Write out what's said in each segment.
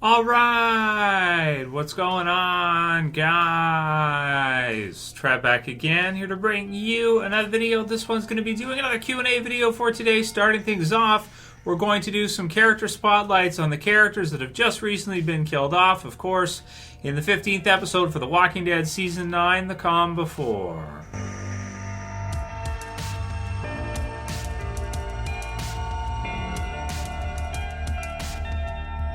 All right, what's going on, guys? Trev back again, here to bring you another video. This one's going to be doing another Q&A video for today. Starting things off, we're going to do some character spotlights on the characters that have just recently been killed off, of course, in the 15th episode for The Walking Dead Season 9, The Calm Before.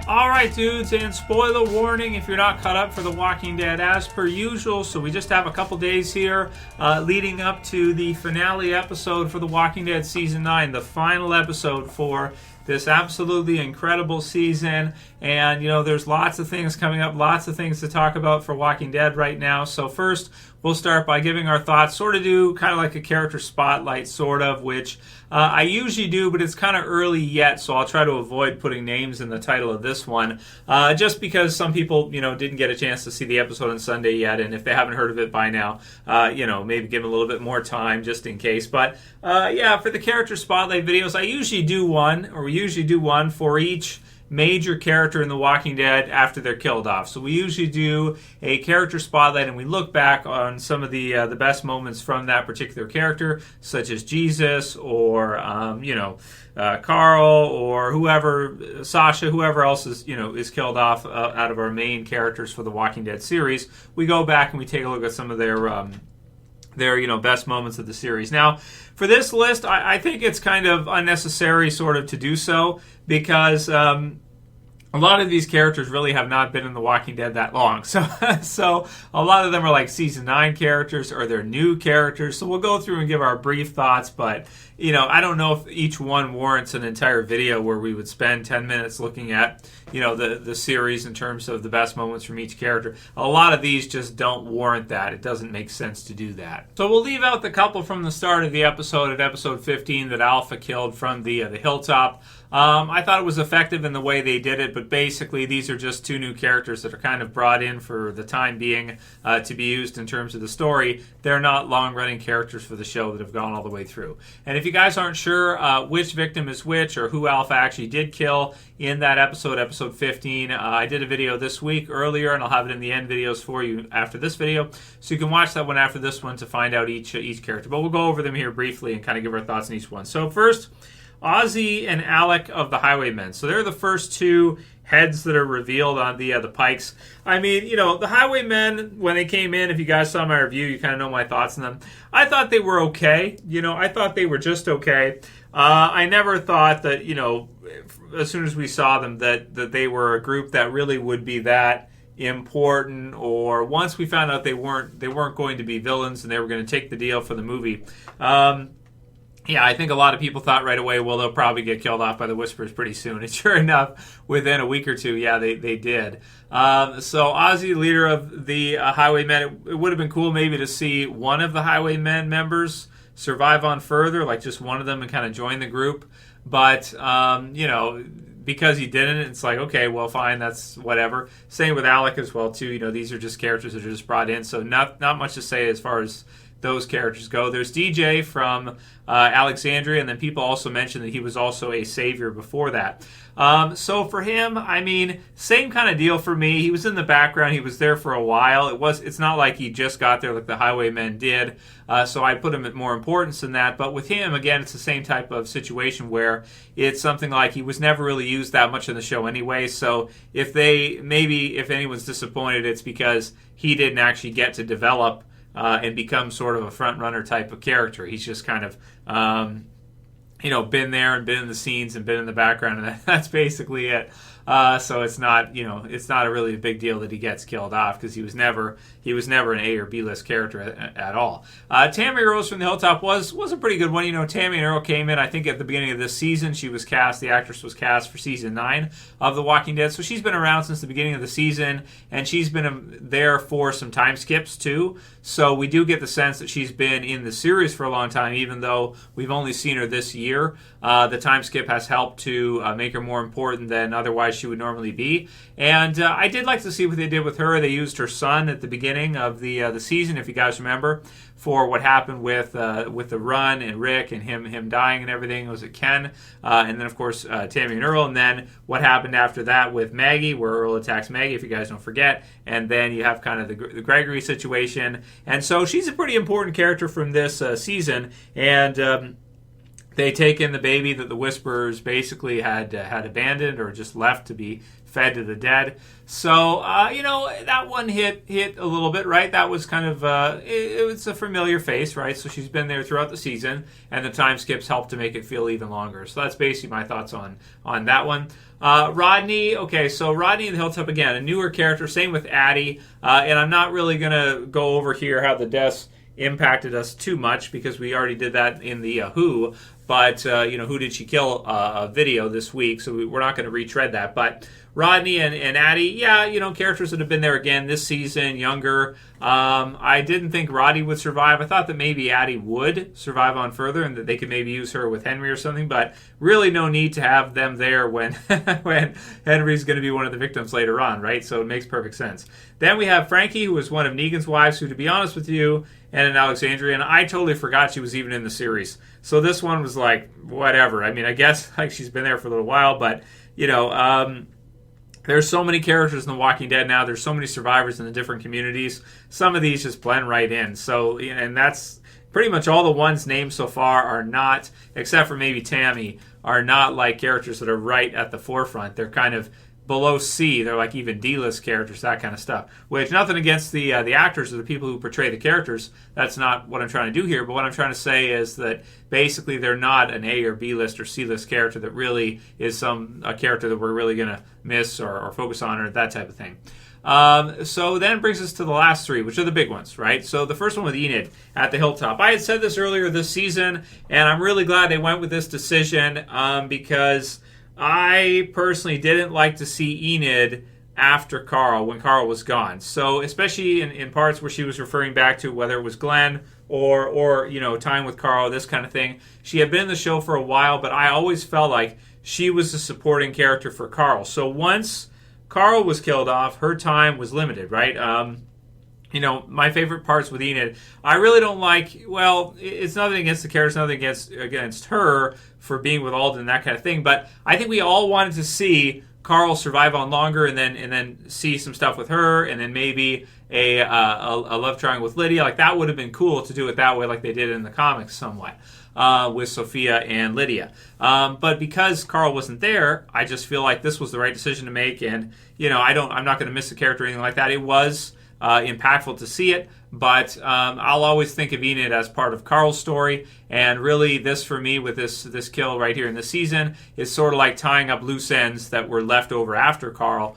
Alright dudes, and spoiler warning if you're not caught up for The Walking Dead as per usual. So we just have a couple days here leading up to the finale episode for The Walking Dead Season 9, the final episode for this absolutely incredible season. And, you know, there's lots of things coming up, lots of things to talk about for Walking Dead right now. So first, we'll start by giving our thoughts, sort of do kind of like a character spotlight, sort of, which I usually do, but it's kind of early yet, so I'll try to avoid putting names in the title of this one, just because some people, you know, didn't get a chance to see the episode on Sunday yet, and if they haven't heard of it by now, you know, maybe give them a little bit more time just in case. But yeah, for the character spotlight videos, I usually do one, or we usually do one for each major character in The Walking Dead after they're killed off. So we usually do a character spotlight and we look back on some of the best moments from that particular character, such as Jesus or you know, Carl or whoever, Sasha, whoever else is, you know, is killed off out of our main characters for The Walking Dead series. We go back and we take a look at some of their you know, best moments of the series. Now, for this list, I think it's kind of unnecessary sort of to do so, because a lot of these characters really have not been in The Walking Dead that long. So a lot of them are like Season 9 characters or they're new characters. So we'll go through and give our brief thoughts, but, you know, I don't know if each one warrants an entire video where we would spend 10 minutes looking at, you know, the series in terms of the best moments from each character. A lot of these just don't warrant that. It doesn't make sense to do that. So we'll leave out the couple from the start of the episode, at episode 15, that Alpha killed from the Hilltop. I thought it was effective in the way they did it, but basically these are just two new characters that are kind of brought in for the time being to be used in terms of the story. They're not long-running characters for the show that have gone all the way through. And if you guys aren't sure which victim is which or who Alpha actually did kill in that episode, episode 15, I did a video this week earlier, and I'll have it in the end videos for you after this video, so you can watch that one after this one to find out each character. But we'll go over them here briefly and kind of give our thoughts on each one. So first, Ozzy and Alek of the Highwaymen. So they're the first two heads that are revealed on the Pikes. I mean, you know, the Highwaymen, when they came in, if you guys saw my review, you kind of know my thoughts on them. I thought they were okay. You know, I thought they were just okay. I never thought that, you know, as soon as we saw them, that they were a group that really would be that important, or once we found out they weren't going to be villains and they were going to take the deal for the movie. Yeah, I think a lot of people thought right away, well, they'll probably get killed off by the Whisperers pretty soon. And sure enough, within a week or two, yeah, they did. So Ozzy, leader of the Highwaymen, it would have been cool maybe to see one of the Highwaymen members survive on further, like just one of them, and kind of join the group. But, you know, because he didn't, it's like, okay, well, fine, that's whatever. Same with Alek as well, too. You know, these are just characters that are just brought in, so not much to say as far as those characters go. There's DJ from Alexandrian, and then people also mentioned that he was also a savior before that. So for him, I mean, same kind of deal for me. He was in the background. He was there for a while. It's not like he just got there like the Highwaymen did. So I put him at more importance than that. But with him, again, it's the same type of situation where it's something like he was never really used that much in the show anyway. So if anyone's disappointed, it's because he didn't actually get to develop and become sort of a front runner type of character. He's just kind of, you know, been there and been in the scenes and been in the background, and that's basically it. So it's not, you know, it's not a really a big deal that he gets killed off, because he was never an A or B list character at all. Tammy Rose from the Hilltop was a pretty good one. You know, Tammy and Earl came in, I think, at the beginning of this season. She was cast, the actress was cast for season 9 of The Walking Dead, so she's been around since the beginning of the season, and she's been there for some time skips too. So we do get the sense that she's been in the series for a long time, even though we've only seen her this year. The time skip has helped to make her more important than otherwise she would normally be. And I did like to see what they did with her. They used her son at the beginning of the season, if you guys remember, for what happened with the run and Rick and him dying and everything. Was it Ken? And then, of course, Tammy and Earl. And then what happened after that with Maggie, where Earl attacks Maggie, if you guys don't forget. And then you have kind of the Gregory situation. And so she's a pretty important character from this season. And they take in the baby that the Whisperers basically had abandoned or just left to be fed to the dead. So, that one hit a little bit, right? That was kind of, it was a familiar face, right? So she's been there throughout the season, and the time skips helped to make it feel even longer. So that's basically my thoughts on that one. Rodney, okay, so Rodney and the Hilltop, again, a newer character, same with Addy, and I'm not really going to go over here how the deaths impacted us too much because we already did that in the Who, but, Who Did She Kill video this week, so we're not going to retread that, but Rodney and Addy, characters that have been there again this season, younger. I didn't think Rodney would survive. I thought that maybe Addy would survive on further and that they could maybe use her with Henry or something, but really no need to have them there when when Henry's going to be one of the victims later on, right? So it makes perfect sense. Then we have Frankie, who was one of Negan's wives, who, to be honest with you, and an Alexandrian, I totally forgot she was even in the series. So this one was like, whatever. I mean, I guess like she's been there for a little while, but, there's so many characters in The Walking Dead now. There's so many survivors in the different communities. Some of these just blend right in. So, and that's pretty much all the ones named so far are not, except for maybe Tammy, are not like characters that are right at the forefront. They're kind of below C. They're like even D-list characters, that kind of stuff. Which, nothing against the actors or the people who portray the characters. That's not what I'm trying to do here. But what I'm trying to say is that basically they're not an A or B-list or C-list character that really is a character that we're really going to miss or focus on or that type of thing. So then it brings us to the last three, which are the big ones, right? So the first one with Enid at the Hilltop. I had said this earlier this season, and I'm really glad they went with this decision because I personally didn't like to see Enid after Carl, when Carl was gone. So especially in parts where she was referring back to whether it was Glenn or time with Carl, this kind of thing. She had been in the show for a while, but I always felt like she was a supporting character for Carl. So once Carl was killed off, her time was limited, right? My favorite parts with Enid, I really don't like, it's nothing against the character, it's nothing against her for being with Alden and that kind of thing, but I think we all wanted to see Carl survive on longer and then see some stuff with her and then maybe a love triangle with Lydia. Like, that would have been cool to do it that way like they did in the comics somewhat with Sophia and Lydia. But because Carl wasn't there, I just feel like this was the right decision to make, and I'm not going to miss the character or anything like that. It was impactful to see it, but I'll always think of Enid as part of Carl's story, and really this for me with this kill right here in this season is sort of like tying up loose ends that were left over after Carl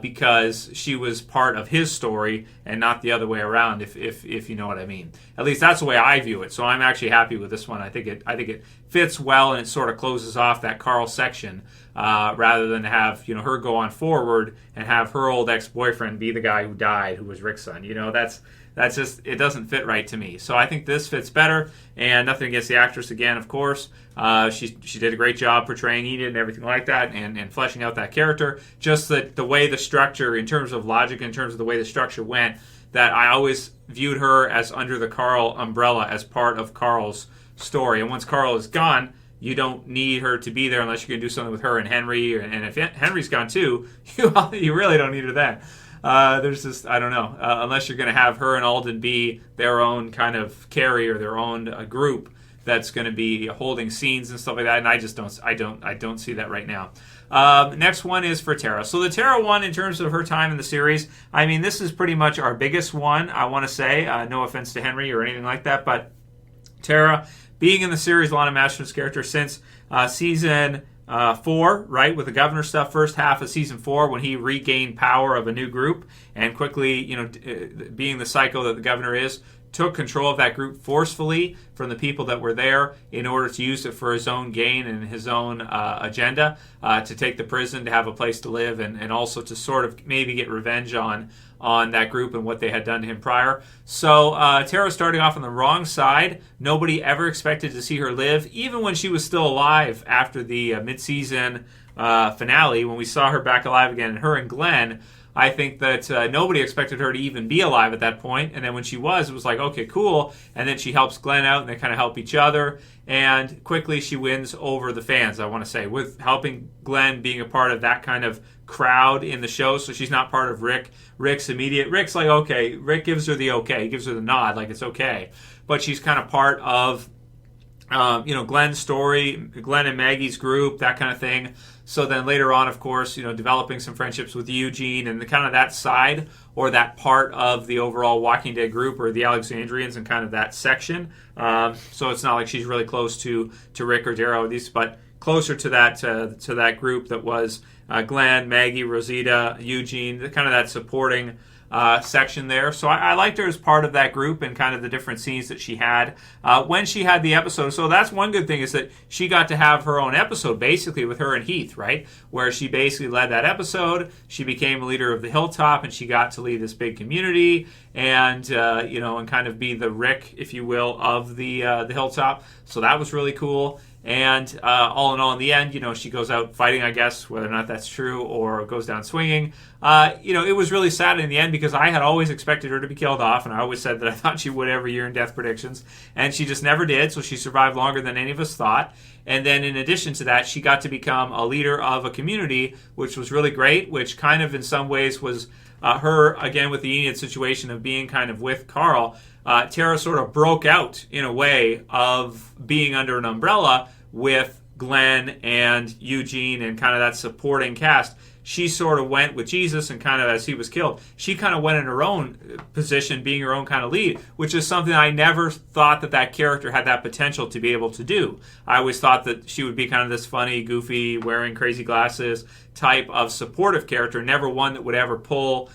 because she was part of his story and not the other way around, if you know what I mean. At least that's the way I view it, so I'm actually happy with this one. I think it fits well, and it sort of closes off that Carl section rather than have her go on forward and have her old ex-boyfriend be the guy who died, who was Rick's son. That's just, it doesn't fit right to me. So I think this fits better, and nothing against the actress again, of course. She did a great job portraying Enid and everything like that, and fleshing out that character. Just that the way the structure, in terms of logic, in terms of the way the structure went, that I always viewed her as under the Carl umbrella as part of Carl's story. And once Carl is gone, you don't need her to be there unless you're going to do something with her and Henry. And if Henry's gone too, you really don't need her then. There's just, I don't know, unless you're going to have her and Alden be their own kind of carry or their own group that's going to be holding scenes and stuff like that. And I just don't see that right now. Next one is for Tara. So the Tara one, in terms of her time in the series, I mean, this is pretty much our biggest one, I want to say. No offense to Henry or anything like that, but Tara being in the series, Lana Masterman's character since season 4, right, with the governor stuff, first half of season 4 when he regained power of a new group and quickly, being the psycho that the governor is, took control of that group forcefully from the people that were there in order to use it for his own gain and his own agenda, to take the prison, to have a place to live, and also to sort of maybe get revenge on that group and what they had done to him prior. So Tara starting off on the wrong side. Nobody ever expected to see her live, even when she was still alive after the mid-season finale, when we saw her back alive again, and her and Glenn, I think that nobody expected her to even be alive at that point. And then when she was, it was like, okay, cool. And then she helps Glenn out, and they kind of help each other. And quickly she wins over the fans, I want to say, with helping Glenn being a part of that kind of crowd in the show. So she's not part of Rick's immediate. Rick's like, okay. Rick gives her the okay. He gives her the nod, like it's okay. But she's kind of part of, Glenn's story, Glenn and Maggie's group, that kind of thing. So then later on, of course, developing some friendships with Eugene and the kind of that side or that part of the overall Walking Dead group, or the Alexandrians, and kind of that section. So it's not like she's really close to Rick or Darrow, but closer to that group that was Glenn, Maggie, Rosita, Eugene, kind of that supporting section there. So I liked her as part of that group and kind of the different scenes that she had when she had the episode. So that's one good thing, is that she got to have her own episode basically with her and Heath, right? Where she basically led that episode. She became a leader of the Hilltop, and she got to lead this big community and and kind of be the Rick, if you will, of the Hilltop. So that was really cool. And all in all, in the end, she goes out fighting, I guess, whether or not that's true, or goes down swinging. It was really sad in the end, because I had always expected her to be killed off, and I always said that I thought she would every year in death predictions. And she just never did, so she survived longer than any of us thought. And then in addition to that, she got to become a leader of a community, which was really great, which kind of in some ways was her, again, with the Enid situation of being kind of with Carl. Tara sort of broke out, in a way, of being under an umbrella with Glenn and Eugene and kind of that supporting cast. She sort of went with Jesus, and kind of as he was killed, she kind of went in her own position, being her own kind of lead, which is something I never thought that character had that potential to be able to do. I always thought that she would be kind of this funny, goofy, wearing crazy glasses type of supportive character, never one that would ever pull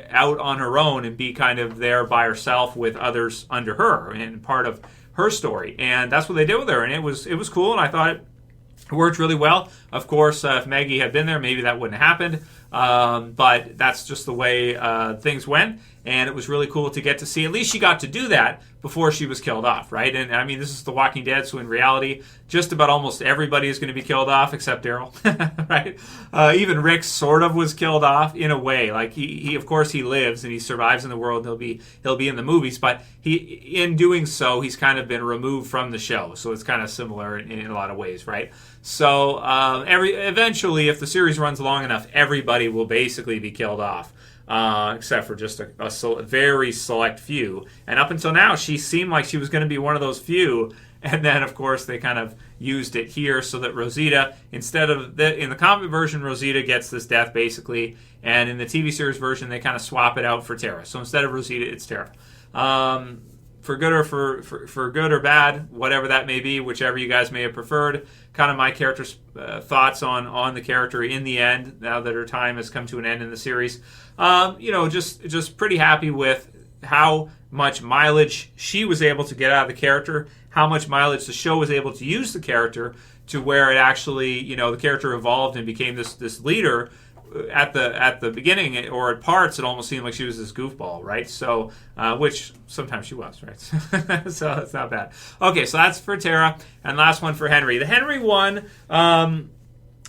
out on her own and be kind of there by herself with others under her and part of her story. And that's what they did with her, and it was cool, and I thought it worked really well. Of course, if Maggie had been there, maybe that wouldn't have happened, but that's just the way things went. And it was really cool to get to see, at least she got to do that before she was killed off, right? And I mean, this is The Walking Dead, so in reality, just about almost everybody is going to be killed off except Daryl, right? Even Rick sort of was killed off in a way. Like he of course he lives and he survives in the world. He'll be in the movies, but in doing so, he's kind of been removed from the show. So it's kind of similar in a lot of ways, right? So eventually, if the series runs long enough, everybody will basically be killed off. Except for just a very select few. And up until now, she seemed like she was going to be one of those few. And then, of course, they kind of used it here so that Rosita, instead of in the comic version, Rosita gets this death basically, and in the TV series version, they kind of swap it out for Tara. So instead of Rosita, it's Tara. For good or for good or bad, whatever that may be, whichever you guys may have preferred. Kind of my character's thoughts on the character in the end, now that her time has come to an end in the series. Just pretty happy with how much mileage she was able to get out of the character, how much mileage the show was able to use the character to where it actually, the character evolved and became this leader. At the beginning, or at parts, it almost seemed like she was this goofball, right? So, which sometimes she was, right? So it's not bad. Okay, so that's for Tara, and last one for Henry. The Henry one,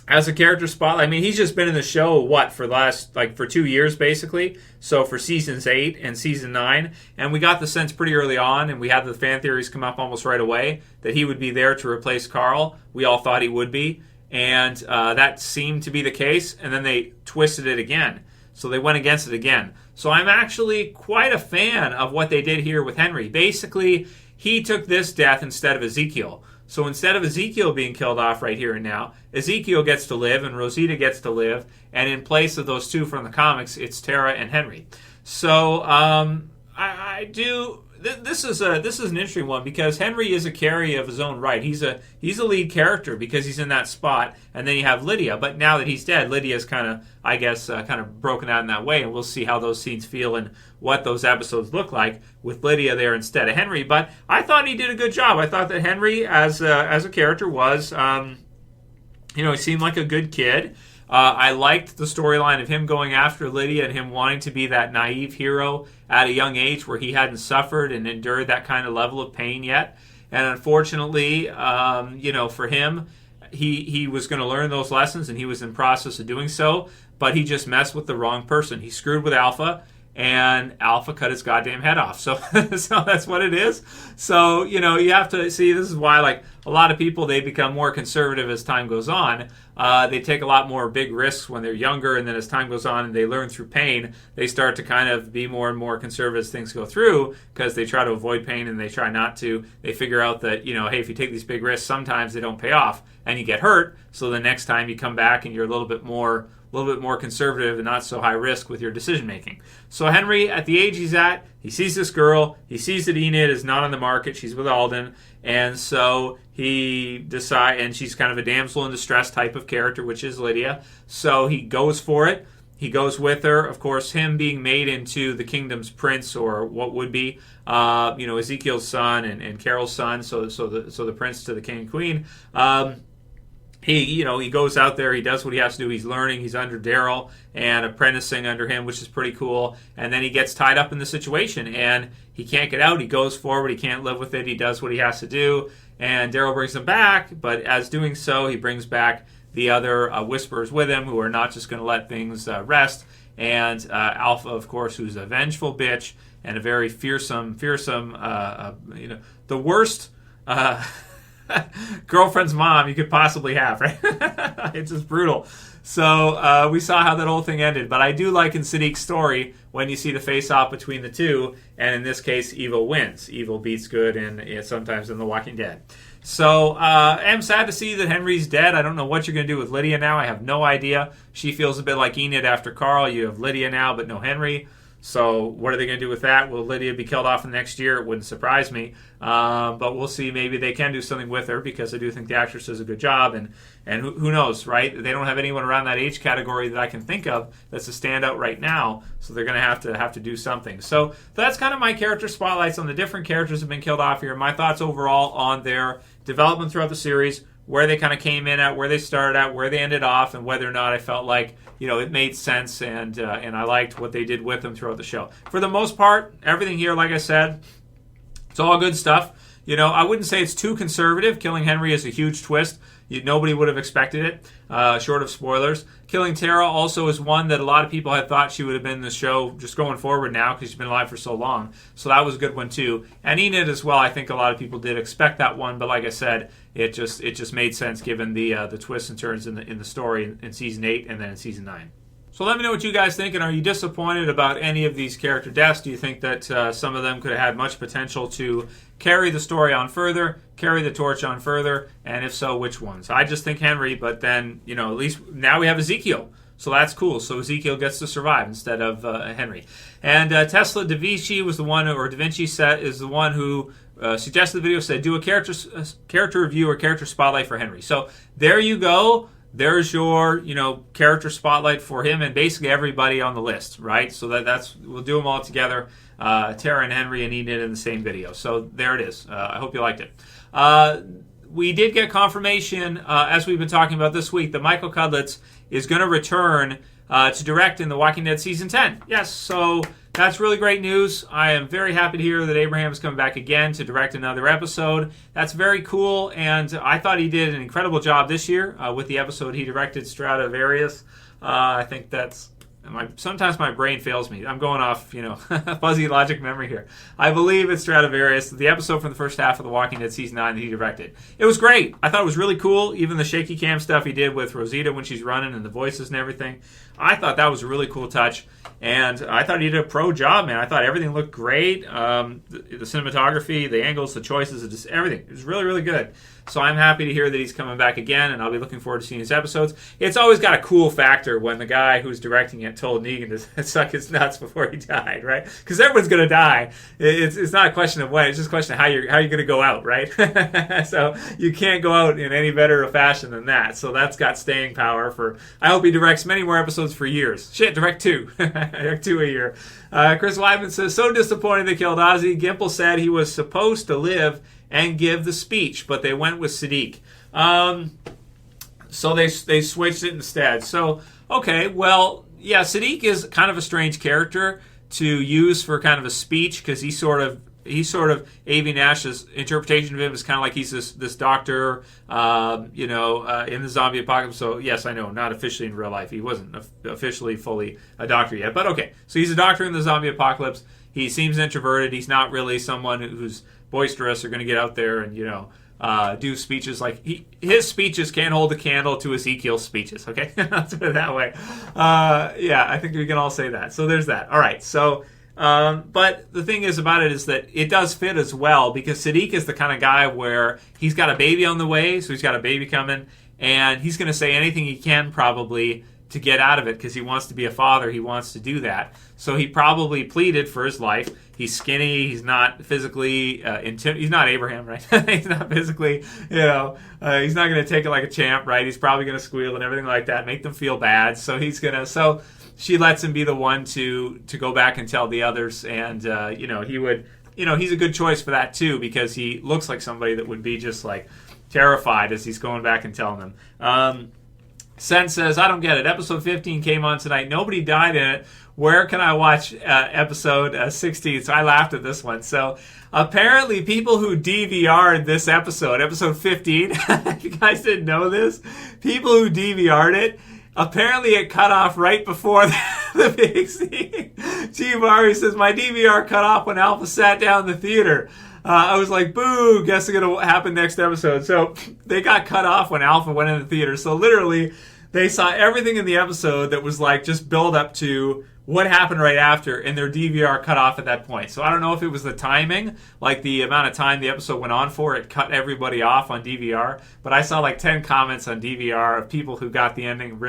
as a character spotlight, I mean, he's just been in the show, for the last, for 2 years, basically. So for seasons 8 and season 9, and we got the sense pretty early on, and we had the fan theories come up almost right away, that he would be there to replace Carl. We all thought he would be. And that seemed to be the case, and then they twisted it again. So they went against it again. So I'm actually quite a fan of what they did here with Henry. Basically, he took this death instead of Ezekiel. So instead of Ezekiel being killed off right here and now, Ezekiel gets to live, and Rosita gets to live, and in place of those two from the comics, it's Tara and Henry. So This is an interesting one, because Henry is a carry of his own right. He's a lead character because he's in that spot, and then you have Lydia. But now that he's dead, Lydia's kind of broken out in that way, and we'll see how those scenes feel and what those episodes look like with Lydia there instead of Henry. But I thought he did a good job. I thought that Henry as a character was, he seemed like a good kid. I liked the storyline of him going after Lydia and him wanting to be that naive hero at a young age where he hadn't suffered and endured that kind of level of pain yet. And unfortunately, for him, he was going to learn those lessons, and he was in process of doing so, but he just messed with the wrong person. He screwed with Alpha, and Alpha cut his goddamn head off. So, so that's what it is. So, you have to see, this is why, like, a lot of people, they become more conservative as time goes on. They take a lot more big risks when they're younger, and then as time goes on and they learn through pain, they start to kind of be more and more conservative as things go through, because they try to avoid pain and they try not to. They figure out that, hey, if you take these big risks, sometimes they don't pay off and you get hurt. So the next time you come back and you're a little bit more conservative and not so high risk with your decision making. So Henry, at the age he's at, he sees this girl. He sees that Enid is not on the market. She's with Alden. And so he decides, and she's kind of a damsel in distress type of character, which is Lydia. So he goes for it. He goes with her. Of course, him being made into the kingdom's prince, or what would be, Ezekiel's son and Carol's son. So the prince to the king and queen. He goes out there, he does what he has to do, he's learning, he's under Daryl and apprenticing under him, which is pretty cool, and then he gets tied up in the situation, and he can't get out, he goes forward, he can't live with it, he does what he has to do, and Daryl brings him back, but as doing so, he brings back the other Whisperers with him, who are not just going to let things rest, and Alpha, of course, who's a vengeful bitch, and a very fearsome, the worst... girlfriend's mom you could possibly have, right? It's just brutal. So we saw how that whole thing ended. But I do like in Siddiq's story when you see the face-off between the two, and in this case, evil wins. Evil beats good, and sometimes in The Walking Dead. So I'm sad to see that Henry's dead. I don't know what you're going to do with Lydia now. I have no idea. She feels a bit like Enid after Carl. You have Lydia now, but no Henry. So what are they going to do with that? Will Lydia be killed off in the next year? It wouldn't surprise me. But we'll see. Maybe they can do something with her, because I do think the actress does a good job. And who knows, right? They don't have anyone around that age category that I can think of that's a standout right now. So they're going to have to do something. So that's kind of my character spotlights on the different characters that have been killed off here. My thoughts overall on their development throughout the series, where they kind of came in at, where they started at, where they ended off, and whether or not I felt like, it made sense, and I liked what they did with them throughout the show. For the most part, everything here, like I said, it's all good stuff. I wouldn't say it's too conservative. Killing Henry is a huge twist. Nobody would have expected it, short of spoilers. Killing Tara also is one that a lot of people had thought she would have been in the show just going forward now, because she's been alive for so long. So that was a good one too. And Enid as well, I think a lot of people did expect that one, but like I said, it just made sense given the twists and turns in the story in Season 8 and then in Season 9. So let me know what you guys think, and are you disappointed about any of these character deaths? Do you think that some of them could have had much potential to carry the story on further, carry the torch on further, and if so, which ones? I just think Henry, but then, at least now we have Ezekiel, so that's cool. So Ezekiel gets to survive instead of Henry. And Tesla Da Vinci was the one, or Da Vinci is the one who suggested the video, said do a character review or character spotlight for Henry. So there you go. There's your, character spotlight for him and basically everybody on the list, right? So that's we'll do them all together. Tara and Henry and Enid in the same video. So there it is. I hope you liked it. We did get confirmation, as we've been talking about this week, that Michael Cudlitz is going to return to direct in The Walking Dead Season 10. Yes, so that's really great news. I am very happy to hear that Abraham is coming back again to direct another episode. That's very cool, and I thought he did an incredible job this year with the episode he directed, Stradivarius. I think that's... Sometimes my brain fails me. I'm going off, fuzzy logic memory here. I believe it's Stradivarius, the episode from the first half of The Walking Dead Season 9 that he directed. It was great. I thought it was really cool. Even the shaky cam stuff he did with Rosita when she's running and the voices and everything. I thought that was a really cool touch. And I thought he did a pro job, man. I thought everything looked great. The cinematography, the angles, the choices, just everything. It was really, really good. So I'm happy to hear that he's coming back again, and I'll be looking forward to seeing his episodes. It's always got a cool factor when the guy who's directing it told Negan to suck his nuts before he died, right? Because everyone's going to die. It's not a question of when. It's just a question of how you're going to go out, right? So you can't go out in any better a fashion than that. So that's got staying power for... I hope he directs many more episodes for years. Shit, direct 2. Direct 2 a year. Chris Weidman says, so disappointed they killed Ozzy. Gimple said he was supposed to live and give the speech, but they went with Siddiq. So they switched it instead. So, okay, well, yeah, Siddiq is kind of a strange character to use for kind of a speech, because he sort of sort of Avi Nash's interpretation of him is kind of like he's this doctor, in the zombie apocalypse. So yes, I know, not officially in real life. He wasn't officially fully a doctor yet, but okay. So he's a doctor in the zombie apocalypse. He seems introverted. He's not really someone who's boisterous or going to get out there and do speeches like his speeches can't hold a candle to Ezekiel's speeches. Okay, let's put it that way. I think we can all say that. So there's that. All right. So, but the thing is about it is that it does fit as well because Siddiq is the kind of guy where he's got a baby on the way, so he's got a baby coming, and he's going to say anything he can probably to get out of it because he wants to be a father. He wants to do that. So he probably pleaded for his life. He's skinny. He's not physically he's not Abraham, right? He's not physically, he's not going to take it like a champ, right? He's probably going to squeal and everything like that, make them feel bad. So so she lets him be the one to go back and tell the others. And, he would, he's a good choice for that too because he looks like somebody that would be just like terrified as he's going back and telling them. SENCE says, I don't get it. Episode 15 came on tonight. Nobody died in it. Where can I watch episode 16? So I laughed at this one. So apparently people who DVR'd this episode 15, if you guys didn't know this, people who DVR'd it, apparently it cut off right before the big scene. G. Murray says, my DVR cut off when Alpha sat down in the theater. I was like, boo, guess it's going to happen next episode. So they got cut off when Alpha went in the theater. So literally, they saw everything in the episode that was like just build up to what happened right after, and their DVR cut off at that point. So I don't know if it was the timing, like the amount of time the episode went on for, it cut everybody off on DVR. But I saw like 10 comments on DVR of people who got the ending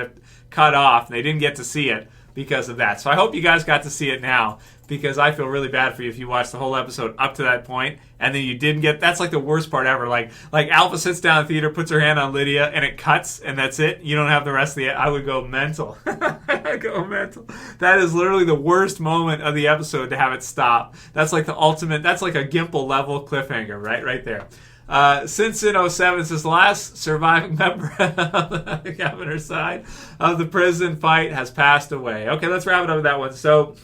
cut off, and they didn't get to see it because of that. So I hope you guys got to see it now, because I feel really bad for you if you watched the whole episode up to that point and then you didn't get. That's like the worst part ever. Like Alpha sits down in the theater, puts her hand on Lydia, and it cuts, and that's it. You don't have the rest of the. I would go mental. I go mental. That is literally the worst moment of the episode to have it stop. That's like the ultimate. That's like a Gimple level cliffhanger, right there. Cincin 07 says, the last surviving member of the governor's side of the prison fight has passed away. Okay, let's wrap it up with that one. So,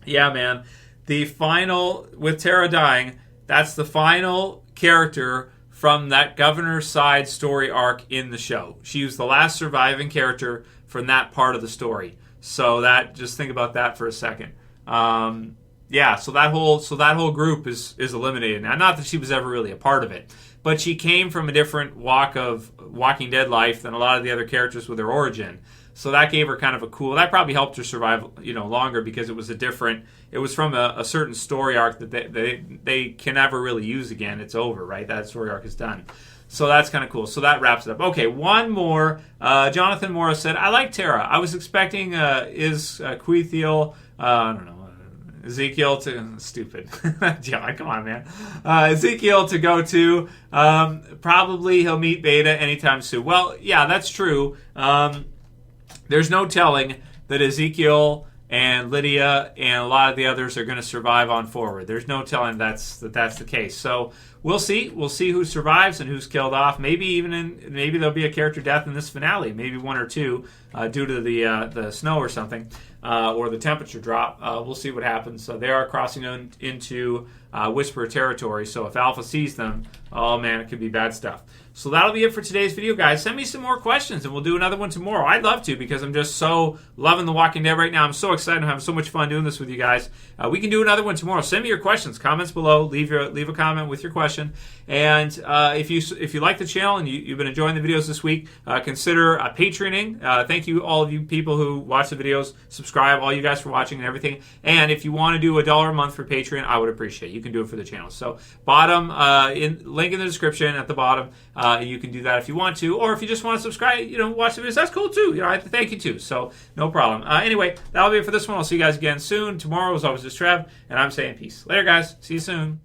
yeah, man, the final, with Tara dying, that's the final character from that governor's side story arc in the show. She was the last surviving character from that part of the story. So just think about that for a second. So that whole group is eliminated now. Not that she was ever really a part of it, but she came from a different walk of Walking Dead life than a lot of the other characters with her origin. So that gave her kind of a cool. That probably helped her survive, longer because it was It was from a certain story arc that they can never really use again. It's over, right? That story arc is done. So that's kind of cool. So that wraps it up. Okay, one more. Jonathan Morris said, I like Tara. I was expecting Quethiel, I don't know, Ezekiel to... Stupid. John, come on, man. Ezekiel to go to. Probably he'll meet Beta anytime soon. Well, yeah, that's true. There's no telling that Ezekiel and Lydia and a lot of the others are going to survive on forward. There's no telling that's the case. So we'll see. We'll see who survives and who's killed off. Maybe there'll be a character death in this finale. Maybe one or two due to the snow or something, or the temperature drop. We'll see what happens. So they are crossing into Whisperer territory. So if Alpha sees them, oh man, it could be bad stuff. So that'll be it for today's video, guys. Send me some more questions, and we'll do another one tomorrow. I'd love to, because I'm just so loving The Walking Dead right now. I'm so excited. I'm having so much fun doing this with you guys. We can do another one tomorrow. Send me your questions. Comments below. Leave a comment with your question. And if you like the channel and you've been enjoying the videos this week, consider Patreoning. Thank you, all of you people who watch the videos, subscribe, all you guys for watching and everything. And if you want to do $1 a month for Patreon, I would appreciate it. You can do it for the channel. So link in the description at the bottom. You can do that if you want to, or if you just want to subscribe, watch the videos, that's cool too. I have to thank you too, so no problem. Anyway, that'll be it for this one. I'll see you guys again soon. Tomorrow, as always, is Trev, and I'm saying peace. Later, guys. See you soon.